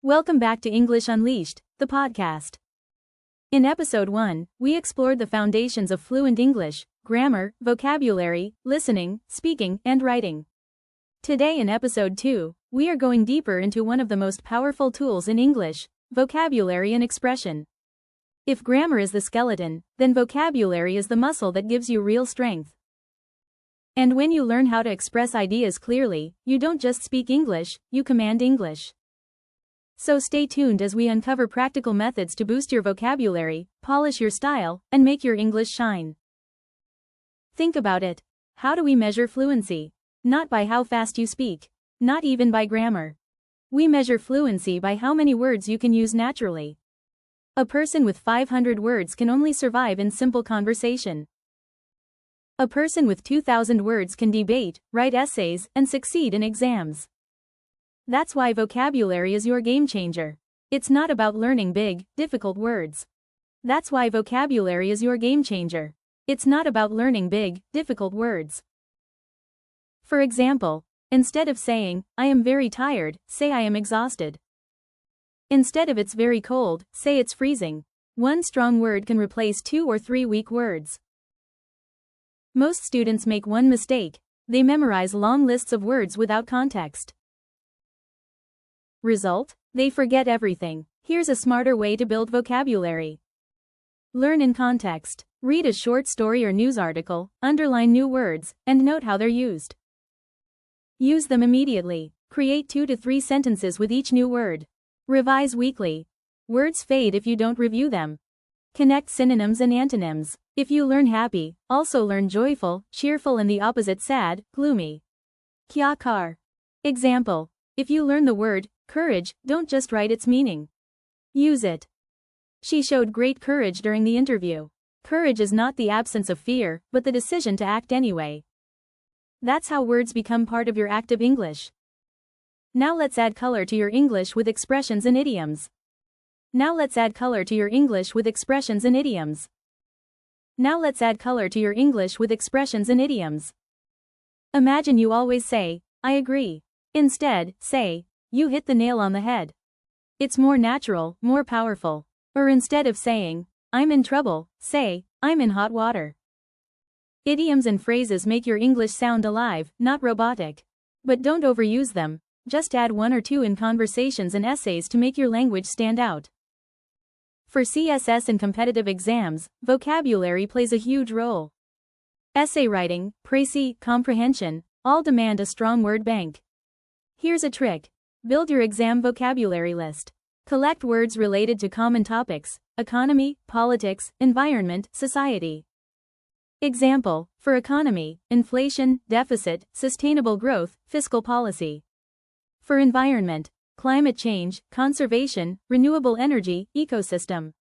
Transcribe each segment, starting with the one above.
Welcome back to English Unleashed, the podcast. In episode 1, we explored the foundations of fluent English, grammar, vocabulary, listening, speaking, and writing. Today in episode 2, we are going deeper into one of the most powerful tools in English, vocabulary and expression. If grammar is the skeleton, then vocabulary is the muscle that gives you real strength. And when you learn how to express ideas clearly, you don't just speak English, you command English. So stay tuned as we uncover practical methods to boost your vocabulary, polish your style, and make your English shine. Think about it. How do we measure fluency? Not by how fast you speak. Not even by grammar. We measure fluency by how many words you can use naturally. A person with 500 words can only survive in simple conversation. A person with 2,000 words can debate, write essays, and succeed in exams. That's why vocabulary is your game changer. It's not about learning big, difficult words. That's why vocabulary is your game changer. It's not about learning big, difficult words. For example, instead of saying, I am very tired, say I am exhausted. Instead of it's very cold, say it's freezing. One strong word can replace 2 or 3 weak words. Most students make one mistake. They memorize long lists of words without context. Result? They forget everything. Here's a smarter way to build vocabulary. Learn in context. Read a short story or news article, underline new words, and note how they're used. Use them immediately. Create 2 to 3 sentences with each new word. Revise weekly. Words fade if you don't review them. Connect synonyms and antonyms. If you learn happy, also learn joyful, cheerful, and the opposite sad, gloomy. Kya kar. Example. If you learn the word courage, don't just write its meaning. Use it. She showed great courage during the interview. Courage is not the absence of fear, but the decision to act anyway. That's how words become part of your active English. Now let's add color to your English with expressions and idioms. Now let's add color to your English with expressions and idioms. Now let's add color to your English with expressions and idioms. Imagine you always say, I agree. Instead, say, you hit the nail on the head. It's more natural, more powerful. Or instead of saying, I'm in trouble, say, I'm in hot water. Idioms and phrases make your English sound alive, not robotic. But don't overuse them. Just add 1 or 2 in conversations and essays to make your language stand out. For CSS and competitive exams, vocabulary plays a huge role. Essay writing, précis, comprehension, all demand a strong word bank. Here's a trick. Build your exam vocabulary list. Collect words related to common topics: economy, politics, environment, society. Example, for economy, inflation, deficit, sustainable growth, fiscal policy. For environment, climate change, conservation, renewable energy, ecosystem.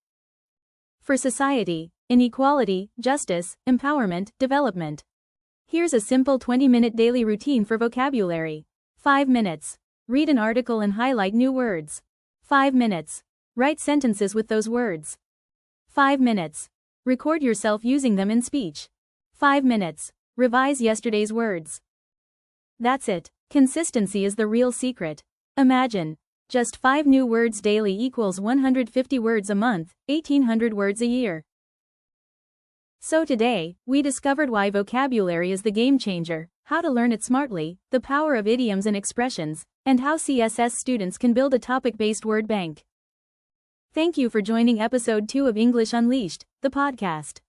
For society, inequality, justice, empowerment, development. Here's a simple 20-minute daily routine for vocabulary. 5 minutes. Read an article and highlight new words. 5 minutes. Write sentences with those words. 5 minutes. Record yourself using them in speech. 5 minutes. Revise yesterday's words. That's it. Consistency is the real secret. Imagine. Just 5 new words daily equals 150 words a month, 1,800 words a year. So today, we discovered why vocabulary is the game changer, how to learn it smartly, the power of idioms and expressions, and how CSS students can build a topic-based word bank. Thank you for joining episode 2 of English Unleashed, the podcast.